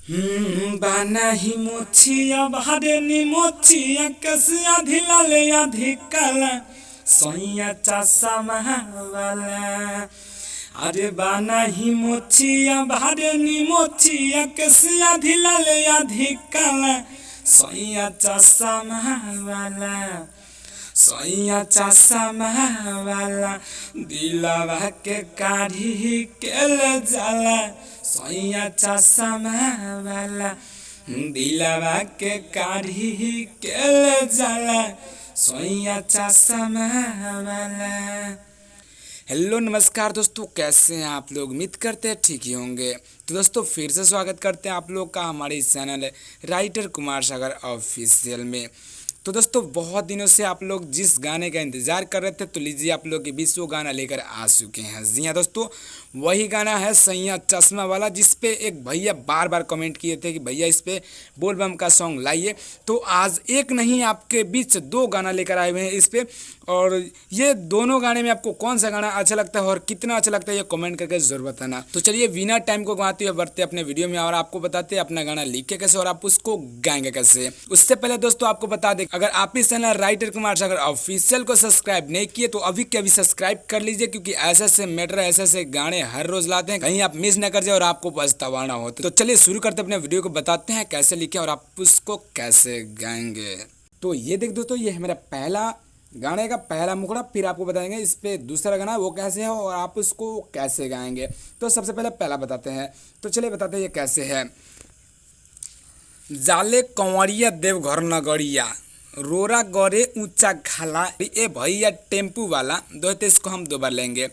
बानाही मोछिया बहारे नी मोछिया कसिया धिलाले अधिकाला सोइया चासा महावाला। अरे बानाही मोछिया बहारे नी मोछिया कसिया धिलाले अधिकाला सोइया चासा महावाला। सोइया चासा महावाला दिलावा के काढ़ी के ले जाला सोइया चासा महावाला दिलावा के काढ़ी के ले जाला सोइया चासा महावाला। हेलो नमस्कार दोस्तों, कैसे हैं आप लोग? उम्मीद करते हैं ठीक ही होंगे। तो दोस्तों फिर से स्वागत करते हैं आप लोग का हमारे इस channel writer Kumar Sagar official में। तो दोस्तों बहुत दिनों से आप लोग जिस गाने का इंतज़ार कर रहे थे, तो लीजिए आप लोग के बीच वो गाना लेकर आ चुके हैं। जी हाँ दोस्तों, वही गाना है सैया चश्मा वाला, जिस पे एक भैया बार बार कमेंट किए थे कि भैया इस पे बोल बम का सॉन्ग लाइए। तो आज एक नहीं आपके बीच दो गाना लेकर आए हुए हैं इस पे, और ये दोनों गाने में आपको कौन सा गाना अच्छा लगता है और कितना अच्छा लगता है ये कमेंट करके जरूर बताना। तो चलिए बिना टाइम को गंवाते हुए बढ़ते अपने वीडियो में और आपको बताते हैं अपना गाना लिखे कैसे और आप उसको गाएंगे कैसे। उससे पहले दोस्तों आपको बता दें, अगर आप इस channel writer Kumar Sagar official को सब्सक्राइब नहीं किए तो अभी के अभी सब्सक्राइब कर लीजिए, क्योंकि ऐसे मैटर ऐसे गाने हर रोज लाते हैं, कहीं आप मिस न कर जाए और आपको पछतावा ना हो। तो चलिए शुरू करते अपने वीडियो को, बताते हैं कैसे लिखे और आप उसको कैसे गाएंगे। तो ये देख दोस्तों, ये है मेरा पहला गाने का पहला मुखड़ा, फिर आपको बताएंगे इस पे दूसरा गाना वो कैसे है और आप उसको कैसे गाएंगे। तो सबसे पहले पहला बताते हैं, तो चलिए बताते हैं ये कैसे है। जाले कंवरिया देव घर नगरिया रोरा गरे ऊंचा खाला ए भैया टेम्पू वाला दोहते इसको हम दो बार लेंगे।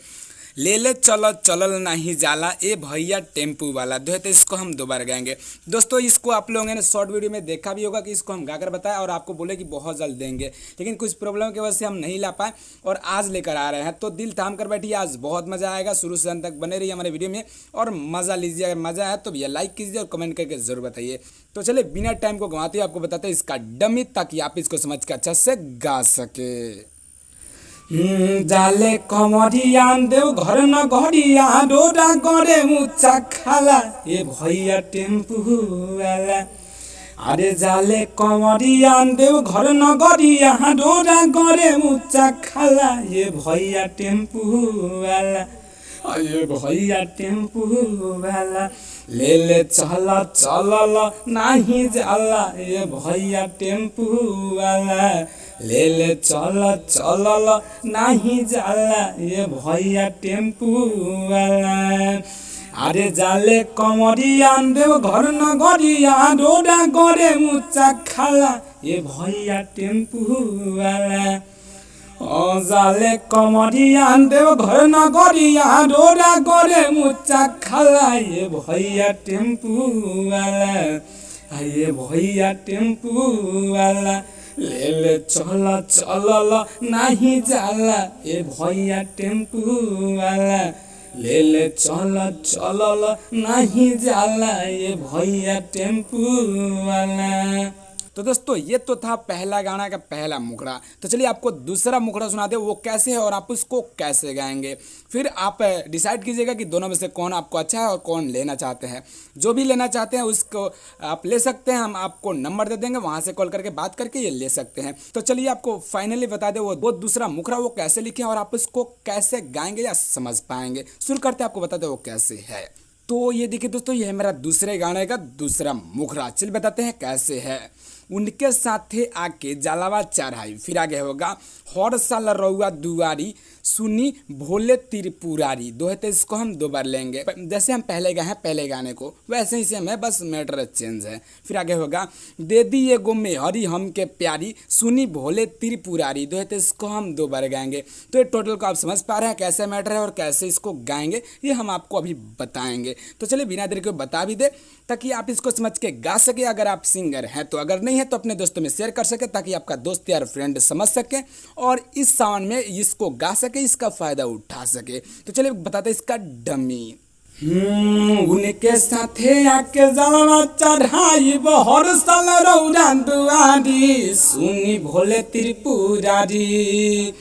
ले ले चलो चलल नहीं जाला ए भैया टेम्पू वाला दोहते इसको हम दो बार गाएंगे। दोस्तों इसको आप लोगों ने शॉर्ट वीडियो में देखा भी होगा कि इसको हम गाकर बताया और आपको बोले कि बहुत जल्द देंगे, लेकिन कुछ प्रॉब्लम की वजह से हम नहीं ला पाए और आज लेकर आ रहे हैं। तो दिल थाम कर बैठिए, आज बहुत मज़ा आएगा। शुरू से अंत तक बने रहिए हमारे वीडियो में और मज़ा लीजिए। अगर मज़ा आया तो भैया लाइक कीजिए और कमेंट करके ज़रूर बताइए। तो चलिए बिना टाइम को गंवाते हुए आपको बताते हैं इसका डमी, ताकि आप इसको समझ कर अच्छा से गा सके। जाले कमरिया देव घर न घरिया डोरा गरे ऊंचा खाला ए भैया टेम्पू वाला। अरे जाले कमरिया देव घर न घरिया डोरा गरे ऊंचा खाला ये भैया टेम्पू वाला। ये भैया टेम्पू वाला ले ले चला चलल नहीं जाला ये भैया टेम्पू वाला। ले ले चला चलल नहीं जाला ये भैया टेम्पू वाला। अरे जाले कमरिया देव घर न गरिया डोरा गरे ऊंचा खाला ये भैया टेम्पू वाला। जाले कमरिया देव घर न गरिया डोरा गरे ऊंचा खाला ये भैया टेम्पू वाला। ये भैया टेम्पू वाला ले ले चला चलल नहीं जाला ये भैया टेम्पू वाला। ले ले चला चलल नहीं जाला ये भैया टेम्पू वाला। तो दोस्तों ये तो था पहला गाना का पहला मुखड़ा। तो चलिए आपको दूसरा मुखड़ा सुना दे, वो कैसे है और आप उसको कैसे गाएंगे। फिर आप डिसाइड कीजिएगा कि दोनों में से कौन आपको अच्छा है और कौन लेना चाहते हैं। जो भी लेना चाहते हैं उसको आप ले सकते हैं, हम आपको नंबर दे देंगे, वहाँ से कॉल करके बात करके ये ले सकते हैं। तो चलिए आपको फाइनली बता दें वो दूसरा मुखड़ा वो कैसे लिखे और आप उसको कैसे गाएंगे या समझ पाएंगे। शुरू करते आपको बताते वो कैसे है। तो ये देखिए दोस्तों, ये है मेरा दूसरे गाने का दूसरा मुखड़ा। चलिए बताते हैं कैसे है। उनके साथे आके जलावा चढ़ाई, फिर आगे होगा हर साल रउआ दुआरी सुनी भोले त्रिपुरारी दोहते इसको हम दो बार लेंगे। जैसे हम पहले गाए हैं पहले गाने को वैसे ही सेम है, बस मैटर चेंज है। फिर आगे होगा दे दी ये गो में हरी हम के प्यारी सुनी भोले त्रिपुरारी दोहते इसको हम दो बार गाएंगे। तो ये टोटल को आप समझ पा रहे हैं कैसे मैटर है और कैसे इसको गाएंगे, ये हम आपको अभी बताएंगे। तो चलिए बिना देर के बता भी दे ताकि आप इसको समझ के गा सके, अगर आप सिंगर हैं तो। अगर नहीं है तो अपने दोस्तों में शेयर कर सके ताकि आपका दोस्त यार फ्रेंड समझ सके और इस सावन में इसको गा सके, इसका फायदा उठा सके। तो चलिए बताते इसका डमी। उनके साथे आके जलवा चढ़ाई हर साल रौरा दुआरी सुनी भोले त्रिपुरारी।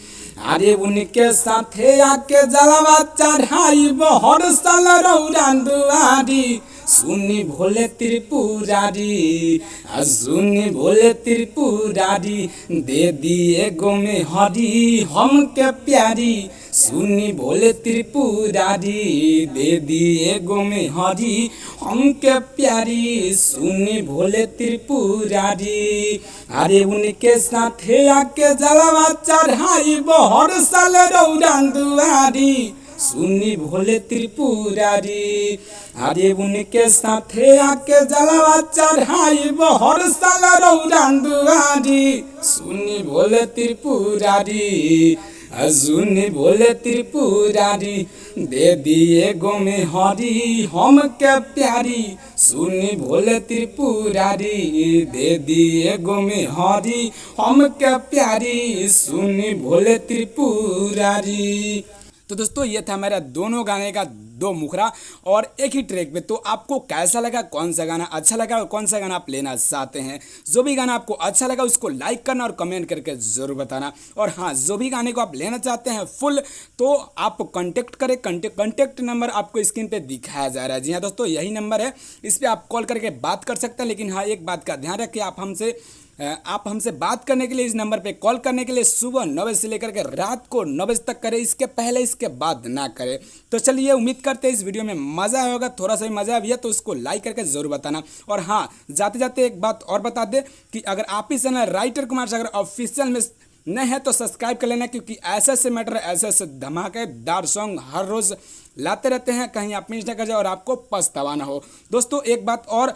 अरे उनके साथे आके जलवा चढ़ाई हर साल रौरा दुआरी सुनी भोले त्रिपुरारी, सुनी भोले त्रिपुरारी, दे दिए गो में हरी हमके प्यारी। सुनी भोले त्रिपुरारी, दे दिए गो में हरी हमके प्यारी। सुनी भोले त्रिपुरारी, अरे उनके साथे आके जलवा चढ़ाई हर साल रौरा दुआरी। सुनी भोले त्रिपुरारी, अरे उनके साथे आके जलवा चढ़ाई हर साल रौरा दुआरी। सुनी भोले त्रिपुरारी, सुनी भोले त्रिपुरारी, दे दिए गो में हरी हमके प्यारी। सुनी भोले त्रिपुरारी, दे दिए गो में हरी हमके प्यारी। सुनी भोले त्रिपुरारी। तो दोस्तों ये था मेरा दोनों गाने का दो मुखरा और एक ही ट्रैक पे। तो आपको कैसा लगा, कौन सा गाना अच्छा लगा और कौन सा गाना आप लेना चाहते हैं? जो भी गाना आपको अच्छा लगा उसको लाइक करना और कमेंट करके ज़रूर बताना। और हाँ, जो भी गाने को आप लेना चाहते हैं फुल, तो आप कांटेक्ट करें। कांटेक्ट नंबर आपको स्क्रीन पे दिखाया जा रहा है। जी हाँ दोस्तों, यही नंबर है, इस पर आप कॉल करके बात कर सकते हैं। लेकिन हाँ, एक बात का ध्यान रखें, आप हमसे बात करने के लिए इस नंबर पे कॉल करने के लिए सुबह 9 बजे से लेकर के रात को 9 बजे तक करें। इसके पहले इसके बाद ना करें। तो चलिए, उम्मीद करते हैं इस वीडियो में मज़ा आया होगा। थोड़ा सा भी मज़ा आया तो उसको लाइक करके ज़रूर बताना। और हाँ, जाते जाते एक बात और बता दे कि अगर आप ही channel writer Kumar Sagar official में नहीं है तो सब्सक्राइब कर लेना, क्योंकि ऐसे ऐसे मैटर, ऐसे ऐसे धमाकेदार सॉन्ग हर रोज़ लाते रहते हैं। कहीं आप मिस ना कर जाए और आपको पछतावा ना हो। दोस्तों एक बात और,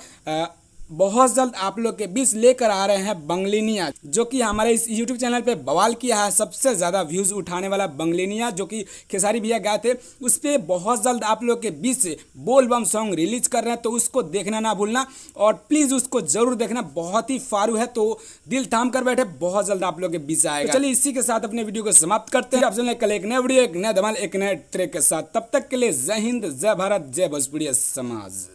बहुत जल्द आप लोग के बीच लेकर आ रहे हैं बंगलिनिया, जो कि हमारे इस YouTube चैनल पे बवाल किया है। सबसे ज़्यादा व्यूज़ उठाने वाला बंगलिनिया, जो कि खेसारी भैया गाए थे, उस पर बहुत जल्द आप लोग के बीच से बोल बम सॉन्ग रिलीज कर रहे हैं। तो उसको देखना ना भूलना और प्लीज़ उसको ज़रूर देखना। बहुत ही फारू है, तो दिल थाम कर बैठे, बहुत जल्द आप लोग के बीच आएगा। तो चलिए इसी के साथ अपने वीडियो को समाप्त करते हैं। आप चलें कल एक नए वीडियो, एक नए धमाल, एक नए ट्रैक के साथ। तब तक के लिए जय हिंद, जय भारत, जय भोजपुरी समाज।